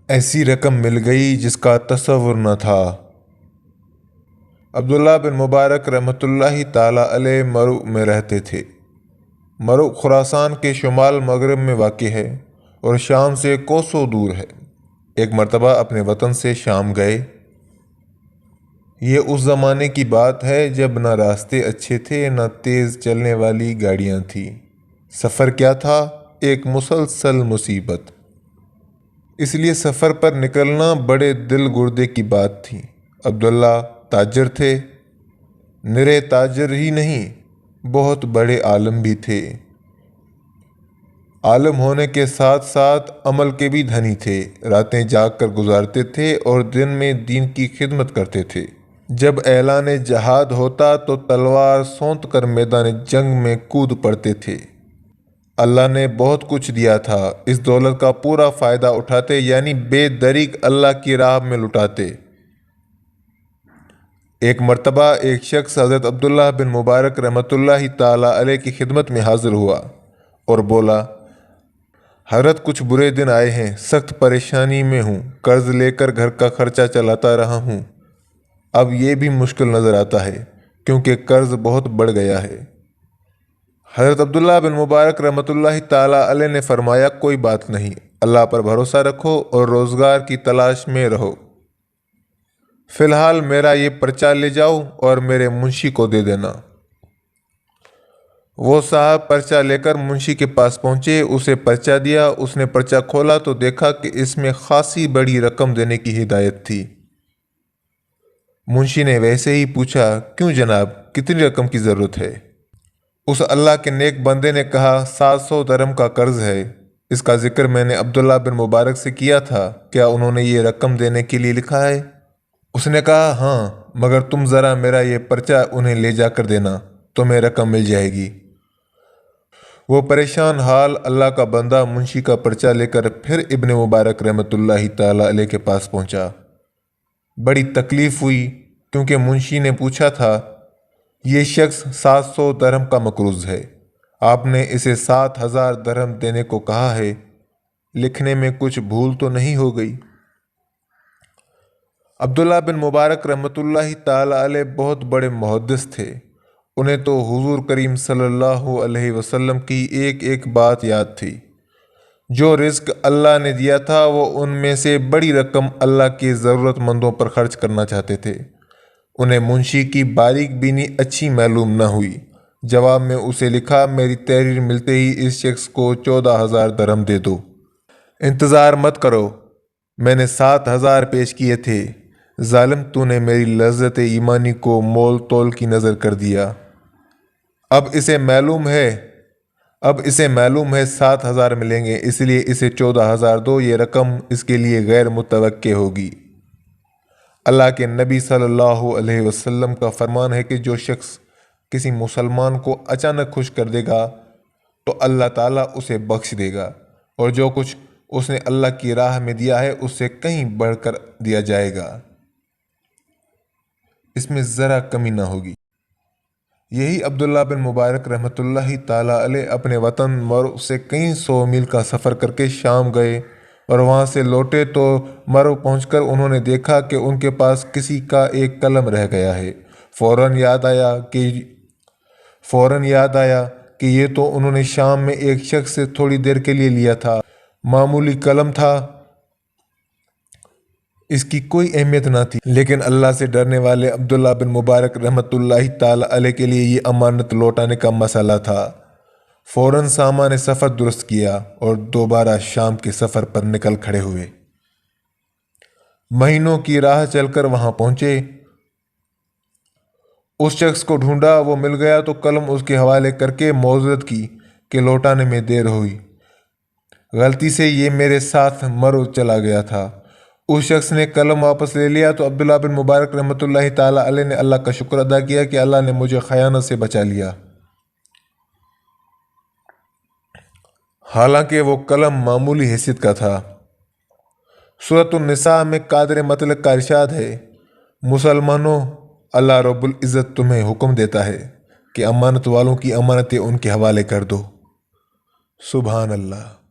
ایسی رقم مل گئی جس کا تصور نہ تھا۔ عبداللہ بن مبارک رحمۃ اللہ تعالیٰ علیہ مرو میں رہتے تھے۔ مرو خراسان کے شمال مغرب میں واقع ہے اور شام سے کوسوں دور ہے۔ ایک مرتبہ اپنے وطن سے شام گئے۔ یہ اس زمانے کی بات ہے جب نہ راستے اچھے تھے نہ تیز چلنے والی گاڑیاں تھیں۔ سفر کیا تھا؟ ایک مسلسل مصیبت۔ اس لیے سفر پر نکلنا بڑے دل گردے کی بات تھی۔ عبداللہ تاجر تھے، نرے تاجر ہی نہیں بہت بڑے عالم بھی تھے۔ عالم ہونے کے ساتھ ساتھ عمل کے بھی دھنی تھے۔ راتیں جاگ کر گزارتے تھے اور دن میں دین کی خدمت کرتے تھے۔ جب اعلان جہاد ہوتا تو تلوار سونت کر میدان جنگ میں کود پڑتے تھے۔ اللہ نے بہت کچھ دیا تھا، اس دولت کا پورا فائدہ اٹھاتے، یعنی بے دریغ اللہ کی راہ میں لٹاتے۔ ایک مرتبہ ایک شخص حضرت عبداللہ بن مبارک رحمۃ اللہ تعالیٰ علیہ کی خدمت میں حاضر ہوا اور بولا، حضرت کچھ برے دن آئے ہیں، سخت پریشانی میں ہوں، قرض لے کر گھر کا خرچہ چلاتا رہا ہوں، اب یہ بھی مشکل نظر آتا ہے کیونکہ قرض بہت بڑھ گیا ہے۔ حضرت عبداللہ بن مبارک رحمۃ اللہ تعالیٰ علیہ نے فرمایا، کوئی بات نہیں، اللہ پر بھروسہ رکھو اور روزگار کی تلاش میں رہو۔ فی الحال میرا یہ پرچہ لے جاؤ اور میرے منشی کو دے دینا۔ وہ صاحب پرچہ لے کر منشی کے پاس پہنچے، اسے پرچہ دیا۔ اس نے پرچہ کھولا تو دیکھا کہ اس میں خاصی بڑی رقم دینے کی ہدایت تھی۔ منشی نے ویسے ہی پوچھا، کیوں جناب، کتنی رقم کی ضرورت ہے؟ اس اللہ کے نیک بندے نے کہا، 700 درہم کا قرض ہے، اس کا ذکر میں نے عبداللہ بن مبارک سے کیا تھا، کیا انہوں نے یہ رقم دینے کے لیے لکھا ہے؟ اس نے کہا، ہاں، مگر تم ذرا میرا یہ پرچہ انہیں لے جا کر دینا، تمہیں رقم مل جائے گی۔ وہ پریشان حال اللہ کا بندہ منشی کا پرچہ لے کر پھر ابن مبارک رحمۃ اللہ تعالیٰ علیہ کے پاس پہنچا۔ بڑی تکلیف ہوئی کیونکہ منشی نے پوچھا تھا، یہ شخص 700 درہم کا مقروض ہے، آپ نے اسے 7000 درہم دینے کو کہا ہے، لکھنے میں کچھ بھول تو نہیں ہو گئی؟ عبداللہ بن مبارک رحمۃ اللہ تعالیٰ علیہ بہت بڑے محدث تھے، انہیں تو حضور کریم صلی اللہ علیہ وسلم کی ایک ایک بات یاد تھی۔ جو رزق اللہ نے دیا تھا وہ ان میں سے بڑی رقم اللہ کے ضرورت مندوں پر خرچ کرنا چاہتے تھے۔ انہیں منشی کی باریک بینی اچھی معلوم نہ ہوئی۔ جواب میں اسے لکھا، میری تحریر ملتے ہی اس شخص کو 14,000 درہم دے دو۔ انتظار مت کرو، میں نے 7,000 پیش کیے تھے، ظالم تو نے میری لذت ایمانی کو مول تول کی نظر کر دیا۔ اب اسے معلوم ہے 7,000 ملیں گے، اس لیے اسے 14,000 دو، یہ رقم اس کے لیے غیر متوقع ہوگی۔ اللہ کے نبی صلی اللہ علیہ وسلم کا فرمان ہے کہ جو شخص کسی مسلمان کو اچانک خوش کر دے گا تو اللہ تعالیٰ اسے بخش دے گا، اور جو کچھ اس نے اللہ کی راہ میں دیا ہے اس سے کہیں بڑھ کر دیا جائے گا، اس میں ذرا کمی نہ ہوگی۔ یہی عبداللہ بن مبارک رحمۃ اللہ تعالیٰ علیہ اپنے وطن مرو سے کئی 100 میل کا سفر کر کے شام گئے اور وہاں سے لوٹے تو مرو پہنچ کر انہوں نے دیکھا کہ ان کے پاس کسی کا ایک قلم رہ گیا ہے۔ فوراً یاد آیا کہ یہ تو انہوں نے شام میں ایک شخص سے تھوڑی دیر کے لیے لیا تھا، معمولی قلم تھا، اس کی کوئی اہمیت نہ تھی، لیکن اللہ سے ڈرنے والے عبداللہ بن مبارک رحمۃ اللہ تعالیٰ علیہ کے لیے یہ امانت لوٹانے کا مسئلہ تھا۔ فوراً سامان سفر درست کیا اور دوبارہ شام کے سفر پر نکل کھڑے ہوئے۔ مہینوں کی راہ چل کر وہاں پہنچے، اس شخص کو ڈھونڈا، وہ مل گیا تو قلم اس کے حوالے کر کے معذرت کی کہ لوٹانے میں دیر ہوئی، غلطی سے یہ میرے ساتھ مرو چلا گیا تھا۔ اس شخص نے قلم واپس لے لیا تو عبداللہ بن مبارک رحمۃ اللہ تعالیٰ علیہ نے اللہ کا شکر ادا کیا کہ اللہ نے مجھے خیانت سے بچا لیا، حالانکہ وہ قلم معمولی حیثیت کا تھا۔ سورۃ النساء میں قادر مطلق کا ارشاد ہے، مسلمانوں، اللہ رب العزت تمہیں حکم دیتا ہے کہ امانت والوں کی امانتیں ان کے حوالے کر دو۔ سبحان اللہ۔